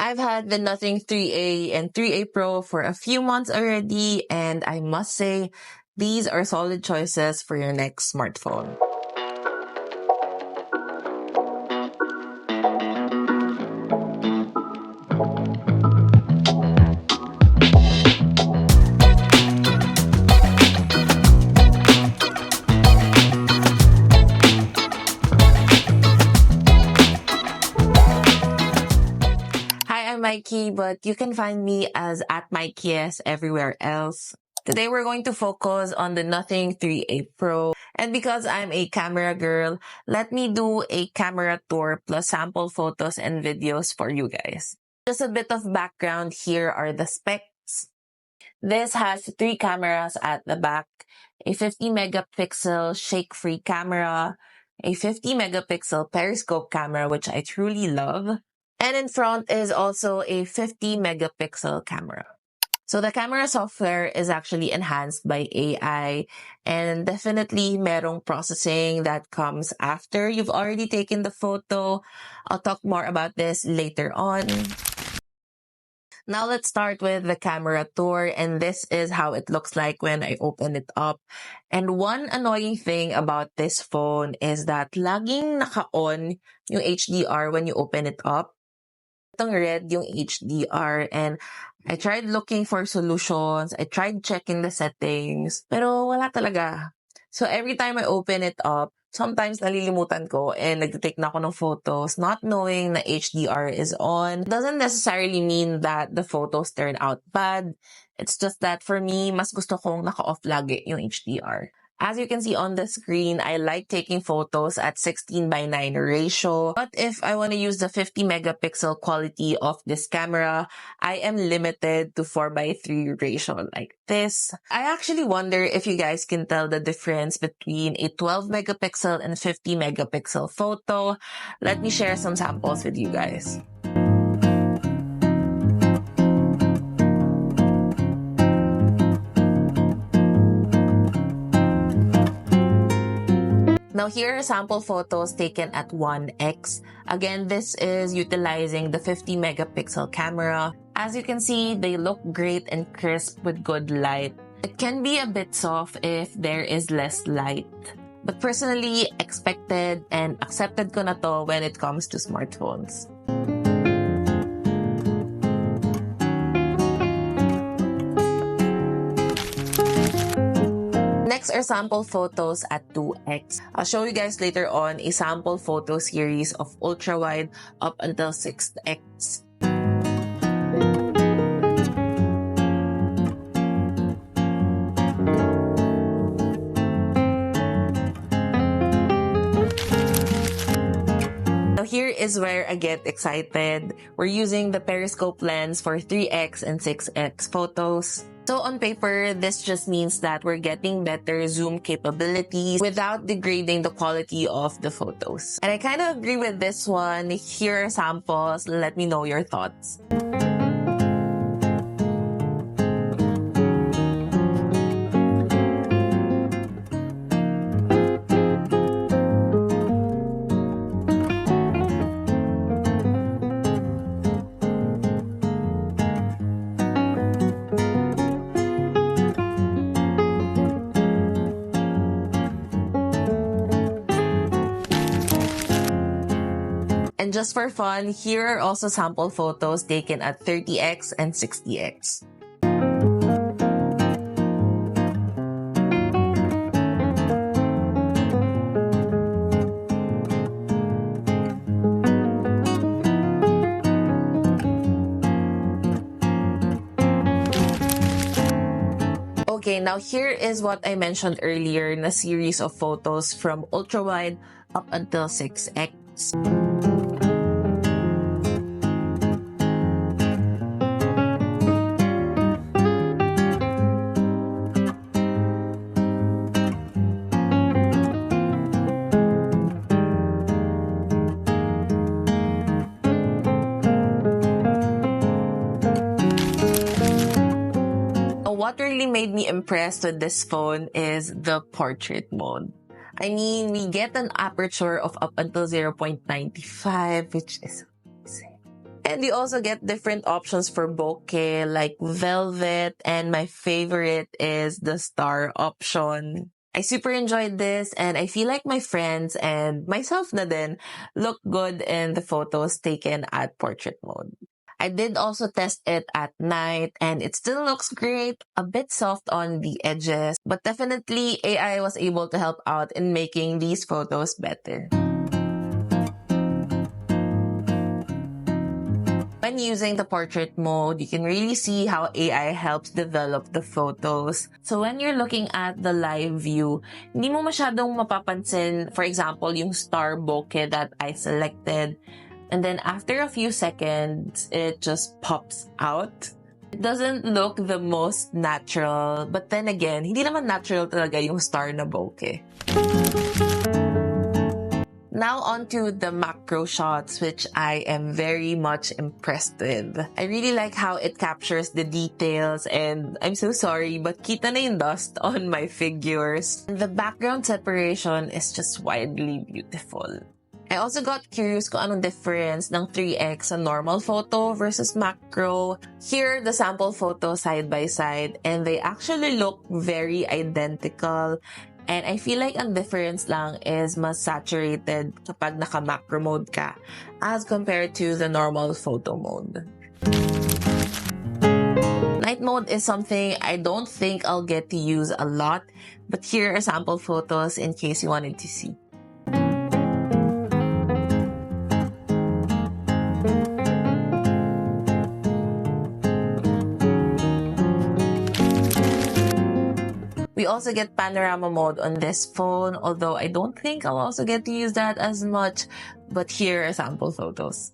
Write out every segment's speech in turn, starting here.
I've had the Nothing 3A and 3A Pro for a few months already, and I must say, these are solid choices for your next smartphone. Hi, I'm Mikey, but you can find me as @MikeyS everywhere else. Today we're going to focus on the Nothing 3A Pro. And because I'm a camera girl, let me do a camera tour plus sample photos and videos for you guys. Just a bit of background, here are the specs. This has 3 cameras at the back, a 50 megapixel shake-free camera, a 50 megapixel periscope camera, which I truly love, and in front is also a 50 megapixel camera. So the camera software is actually enhanced by AI, and definitely merong processing that comes after you've already taken the photo. I'll talk more about this later on. Now let's start with the camera tour, and this is how it looks like when I open it up. And one annoying thing about this phone is that laging naka-on yung HDR when you open it up. Itong red yung HDR, and I tried looking for solutions. I tried checking the settings, pero wala talaga. So every time I open it up, sometimes nalilimutan ko and nagtitake na ako ng photos not knowing na HDR is on. Doesn't necessarily mean that the photos turn out bad. It's just that for me, mas gusto kong naka-off lagi yung HDR. As you can see on the screen, I like taking photos at 16:9 ratio. But if I want to use the 50 megapixel quality of this camera, I am limited to 4:3 ratio like this. I actually wonder if you guys can tell the difference between a 12 megapixel and 50 megapixel photo. Let me share some samples with you guys. Now, here are sample photos taken at 1x. Again, this is utilizing the 50 megapixel camera. As you can see, they look great and crisp with good light. It can be a bit soft if there is less light. But personally, expected and accepted ko na to when it comes to smartphones. Next are sample photos at 2x. I'll show you guys later on a sample photo series of ultra-wide up until 6x. Now here is where I get excited. We're using the periscope lens for 3x and 6x photos. So on paper, this just means that we're getting better zoom capabilities without degrading the quality of the photos. And I kind of agree with this one. Here are samples. Let me know your thoughts. And just for fun, here are also sample photos taken at 30x and 60x. Okay, now here is what I mentioned earlier in a series of photos from ultra-wide up until 6x. What really made me impressed with this phone is the portrait mode. I mean, we get an aperture of up until 0.95, which is amazing. And you also get different options for bokeh like velvet, and my favorite is the star option. I super enjoyed this, and I feel like my friends and myself na din look good in the photos taken at portrait mode. I did also test it at night, and it still looks great, a bit soft on the edges, but definitely AI was able to help out in making these photos better. When using the portrait mode, you can really see how AI helps develop the photos. So when you're looking at the live view, hindi mo masyadong mapapansin, for example, yung star bokeh that I selected. And then after a few seconds, it just pops out. It doesn't look the most natural, but then again, hindi naman natural talaga yung star na bokeh. Now onto the macro shots, which I am very much impressed with. I really like how it captures the details, and I'm so sorry, but kita na yung dust on my figures. The background separation is just wildly beautiful. I also got curious kung anong difference ng 3x sa normal photo versus macro. Here, the sample photo side by side, and they actually look very identical. And I feel like ang difference lang is mas saturated kapag naka-macro mode ka as compared to the normal photo mode. Night mode is something I don't think I'll get to use a lot, but here are sample photos in case you wanted to see. We also get panorama mode on this phone, although I don't think I'll also get to use that as much, but here are sample photos.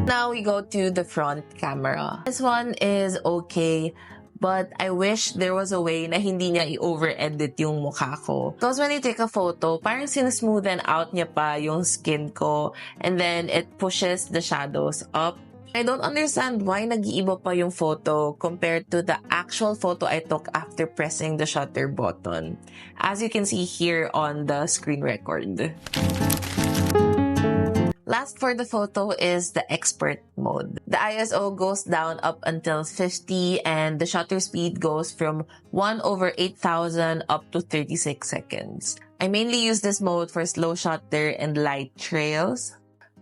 Now we go to the front camera. This one is okay, but I wish there was a way na hindi niya i-over-edit yung mukha ko. Because when you take a photo, parang sinusmoothen out niya pa yung skin ko, and then it pushes the shadows up. I don't understand why nag-iiba pa yung photo compared to the actual photo I took after pressing the shutter button, as you can see here on the screen record. Last for the photo is the expert mode. The ISO goes down up until 50, and the shutter speed goes from 1/8000 up to 36 seconds. I mainly use this mode for slow shutter and light trails.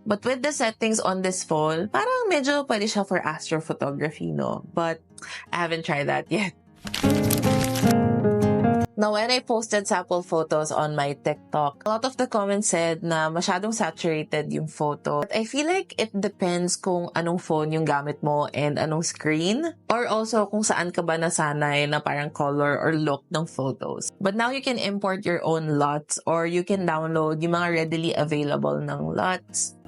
But with the settings on this phone, parang medyo pwede siya for astrophotography, no? But I haven't tried that yet. Now, when I posted sample photos on my TikTok, a lot of the comments said na masyadong saturated yung photo. But I feel like it depends kung anong phone yung gamit mo and anong screen. Or also kung saan ka ba nasanay na parang color or look ng photos. But now you can import your own LUTs, or you can download yung mga readily available ng LUTs.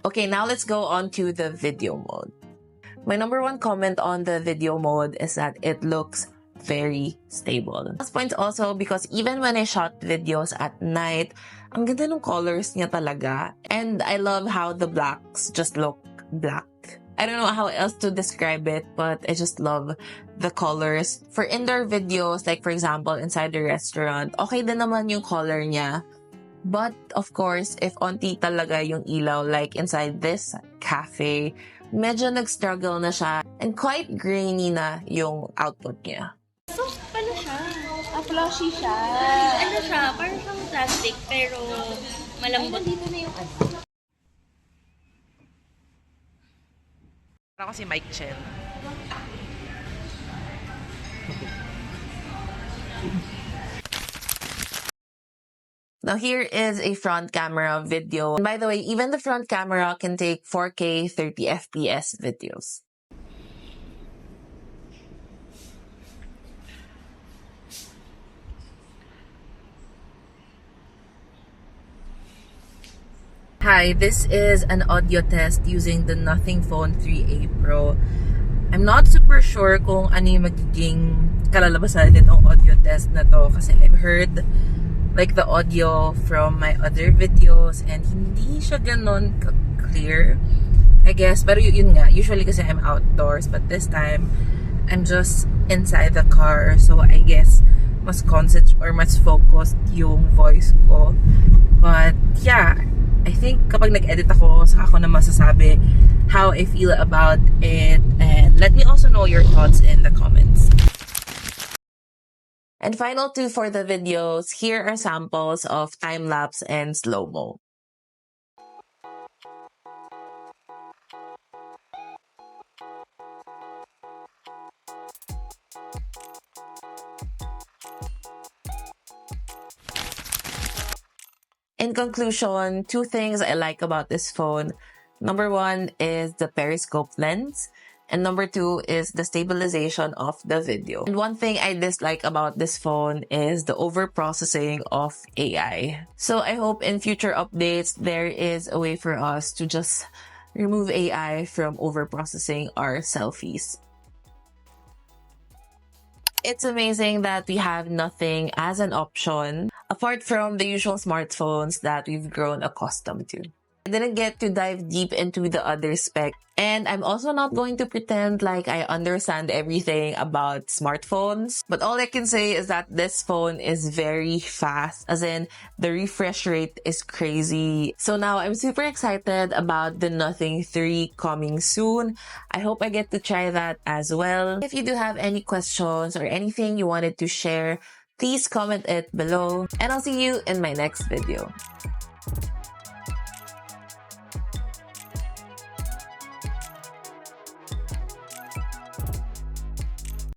Okay, now let's go on to the video mode. My number one comment on the video mode is that it looks very stable. Plus point also because even when I shot videos at night, ang ganda ng colors niya talaga. And I love how the blacks just look black. I don't know how else to describe it, but I just love the colors. For indoor videos, like for example, inside the restaurant, okay din naman yung color niya. But, of course, if onti talaga yung ilaw, like inside this cafe, medyo nag-struggle na siya, and quite grainy na yung output niya. Soft pala siya. Flashy siya. Ano siya, parang siyang plastic, pero malambot. Ay, dito na yung ano. Parang kasi Mike Chen. Now here is a front camera video. And by the way, even the front camera can take 4K 30 FPS videos. Hi, this is an audio test using the Nothing Phone 3A Pro. I'm not super sure kung ano yung magiging kalalabasan nitong audio test na to kasi I've heard like the audio from my other videos and hindi siya ganon clear. I guess. Pero yun nga, usually kasi I'm outdoors, but this time, I'm just inside the car. So I guess, mas concentrate or mas focused yung voice ko. But yeah, I think kapag nag-edit ako, saka ko na masasabi how I feel about it. And let me also know your thoughts in the comments. And final two for the videos, here are samples of time-lapse and slow-mo. In conclusion, two things I like about this phone. Number one is the periscope lens. And number two is the stabilization of the video. And one thing I dislike about this phone is the overprocessing of AI. So I hope in future updates, there is a way for us to just remove AI from overprocessing our selfies. It's amazing that we have nothing as an option apart from the usual smartphones that we've grown accustomed to. I didn't get to dive deep into the other specs, and I'm also not going to pretend like I understand everything about smartphones. But all I can say is that this phone is very fast, as in the refresh rate is crazy. So now I'm super excited about the Nothing 3 coming soon. I hope I get to try that as well. If you do have any questions or anything you wanted to share, please comment it below, and I'll see you in my next video.